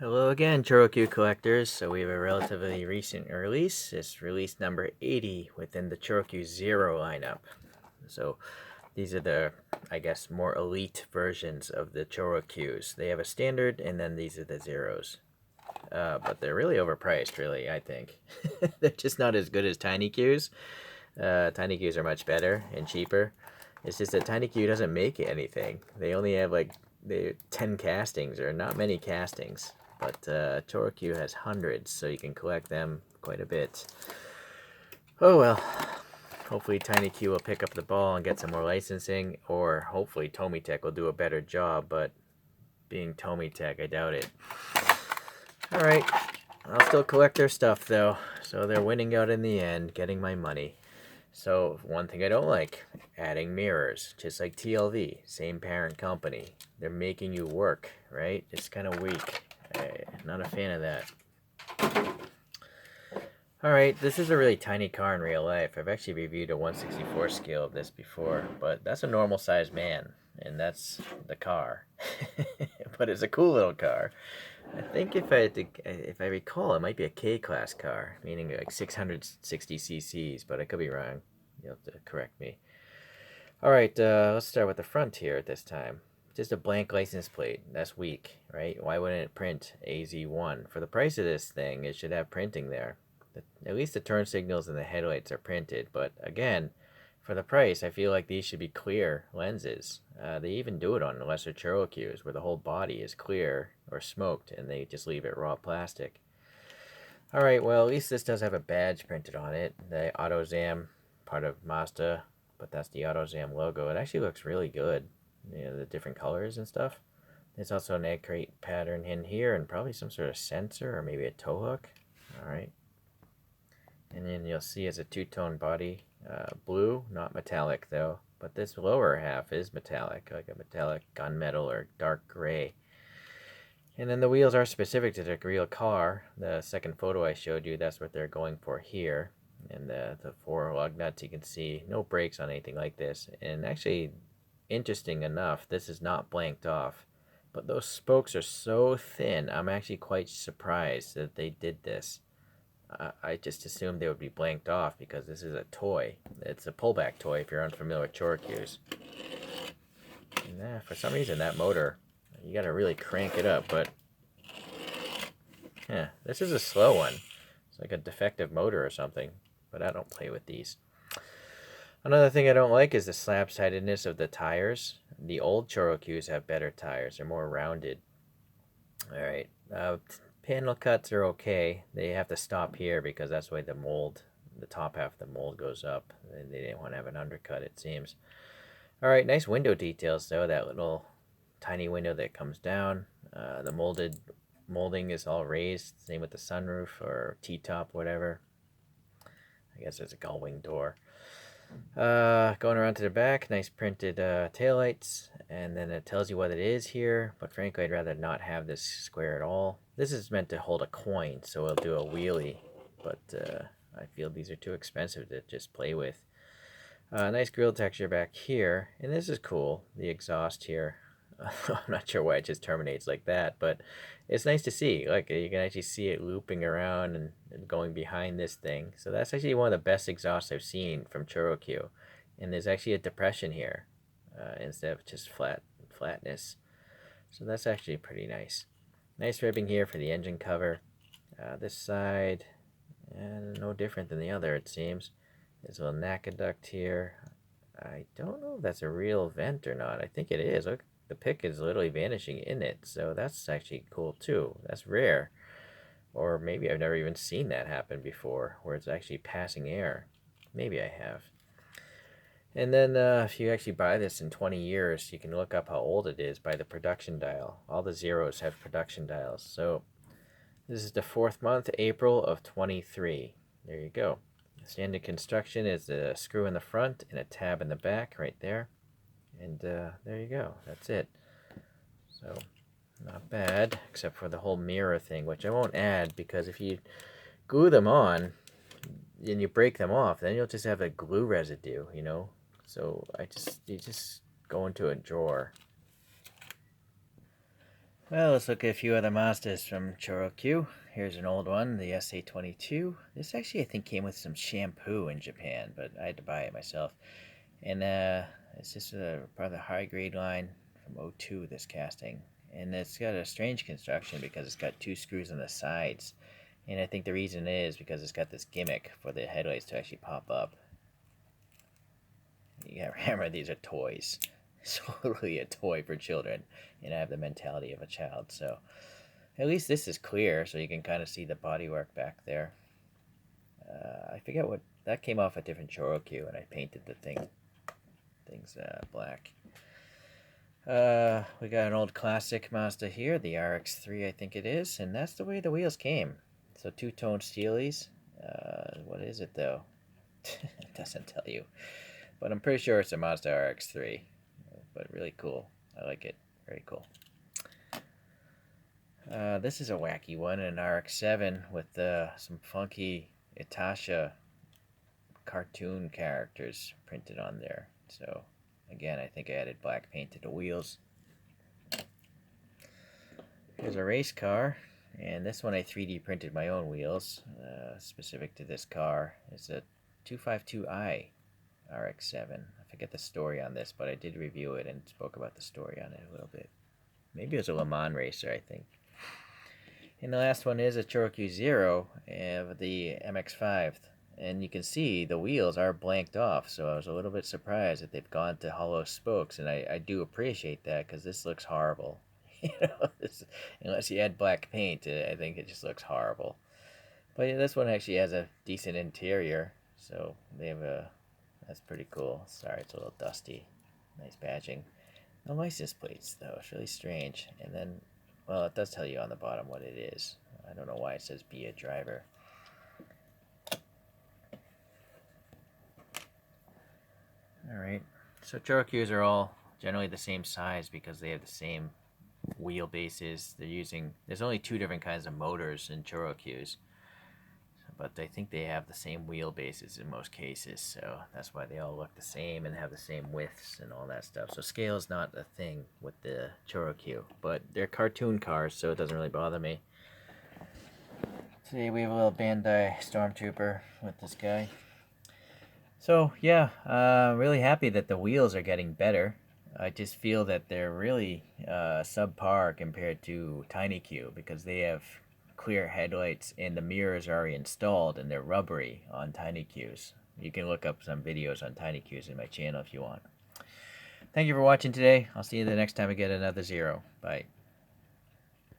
Hello again, Choro-Q collectors. So we have a relatively recent release. It's release number 80 within the Choro-Q Zero lineup. So these are the, I guess, more elite versions of the Choro-Qs. They have a standard, and then these are the Zeros. But they're really overpriced, really, I think. They're just not as good as Tiny Qs. Tiny Qs are much better and cheaper. It's just that Tiny Q doesn't make anything. They only have like 10 castings, or not many castings. But Choro-Q has hundreds, so you can collect them quite a bit. Oh well. Hopefully Tiny Q will pick up the ball and get some more licensing, or hopefully Tomitech will do a better job, but being Tomitech, I doubt it. Alright, I'll still collect their stuff though, so they're winning out in the end, getting my money. So one thing I don't like, adding mirrors, just like TLV, same parent company. They're making you work, right? It's kind of weak. I'm not a fan of that. Alright, this is a really tiny car in real life. I've actually reviewed a 1/64 scale of this before, but that's a normal sized man, and that's the car. But it's a cool little car. I think if I recall, it might be a K-class car, meaning like 660 cc's, but I could be wrong. You'll have to correct me. Alright, let's start with the front here at this time. Just a blank license plate. That's weak, right? Why wouldn't it print AZ1? For the price of this thing, it should have printing there. At least the turn signals and the headlights are printed, but again, for the price, I feel like these should be clear lenses. They even do it on the lesser Choro-Qs, where the whole body is clear or smoked, and they just leave it raw plastic. Alright, well, at least this does have a badge printed on it. The Autozam, part of Mazda, but that's the Autozam logo. It actually looks really good. You know, the different colors and stuff. There's also an egg crate pattern in here, and probably some sort of sensor, or maybe a tow hook. Alright. And then you'll see it's a two-tone body. Blue, not metallic though, but this lower half is metallic, like a metallic gunmetal or dark gray. And then the wheels are specific to the real car. The second photo I showed you, that's what they're going for here. And the four lug nuts, you can see no brakes on anything like this. And actually, interesting enough, this is not blanked off. But those spokes are so thin, I'm actually quite surprised that they did this. I just assumed they would be blanked off because this is a toy. It's a pullback toy if you're unfamiliar with Choro-Qs. And for some reason, that motor, you gotta really crank it up, but yeah, this is a slow one. It's like a defective motor or something, but I don't play with these. Another thing I don't like is the slab-sidedness of the tires. The old Choro-Qs have better tires. They're more rounded. Alright, panel cuts are okay. They have to stop here because that's the way the mold, the top half of the mold goes up. They didn't want to have an undercut, it seems. Alright, nice window details though. That little tiny window that comes down. The molding is all raised. Same with the sunroof or T-top, whatever. I guess it's a gull-wing door. Going around to the back, nice printed taillights, and then it tells you what it is here, but frankly I'd rather not have this square at all. This is meant to hold a coin, so it'll do a wheelie, but I feel these are too expensive to just play with. Nice grille texture back here, and this is cool, the exhaust here. I'm not sure why it just terminates like that, but it's nice to see. Like, you can actually see it looping around and going behind this thing. So that's actually one of the best exhausts I've seen from Choro-Q. And there's actually a depression here instead of just flatness. So that's actually pretty nice. Nice ribbing here for the engine cover. This side, no different than the other, it seems. There's a little NACA duct here. I don't know if that's a real vent or not. I think it is. Look, the pick is literally vanishing in it, so that's actually cool too. That's rare. Or maybe I've never even seen that happen before, where it's actually passing air. Maybe I have. And then if you actually buy this in 20 years, you can look up how old it is by the production dial. All the zeros have production dials. So this is the 4th month, April of 23. There you go. Standard construction is a screw in the front and a tab in the back right there. And there you go. That's it. So, not bad, except for the whole mirror thing, which I won't add because if you glue them on and you break them off, then you'll just have a glue residue, you know? So you just go into a drawer. Well, let's look at a few other Mazdas from Choro-Q. Here's an old one, the S822. This actually, I think, came with some shampoo in Japan, but I had to buy it myself. And it's just part of the high grade line from '02, this casting. And it's got a strange construction because it's got two screws on the sides. And I think the reason is because it's got this gimmick for the headlights to actually pop up. You gotta remember, these are toys. It's totally a toy for children. And I have the mentality of a child, so at least this is clear, so you can kind of see the bodywork back there. I forget what that came off a different Choro-Q, and I painted the things black. We got an old classic Mazda here, the RX-3, I think it is, and that's the way the wheels came. So two-tone steelies. What is it though? It doesn't tell you, but I'm pretty sure it's a Mazda RX-3. But really cool. I like it. Very cool. This is a wacky one, an RX-7 with some funky Itasha cartoon characters printed on there. So, again, I think I added black paint to the wheels. Here's a race car, and this one I 3D printed my own wheels, specific to this car. It's a 252i RX-7. I forget the story on this, but I did review it and spoke about the story on it a little bit. Maybe it was a Le Mans racer, I think. And the last one is a ChoroQ Zero of the MX-5. And you can see the wheels are blanked off, so I was a little bit surprised that they've gone to hollow spokes, and I do appreciate that because this looks horrible. Unless you add black paint, I think it just looks horrible. But yeah, this one actually has a decent interior, so they have that's pretty cool. Sorry, it's a little dusty. Nice badging. No license plates, though. It's really strange. And then, well, it does tell you on the bottom what it is. I don't know why it says be a driver. Alright, so Choro-Qs are all generally the same size because they have the same wheelbases. There's only two different kinds of motors in Choro-Qs, but I think they have the same wheelbases in most cases, so that's why they all look the same and have the same widths and all that stuff. So scale is not a thing with the Choro-Q, but they're cartoon cars, so it doesn't really bother me. Today we have a little Bandai Stormtrooper with this guy. So yeah, really happy that the wheels are getting better. I just feel that they're really subpar compared to TinyQ because they have clear headlights and the mirrors are already installed and they're rubbery on TinyQs. You can look up some videos on TinyQs in my channel if you want. Thank you for watching today. I'll see you the next time I get another Zero. Bye.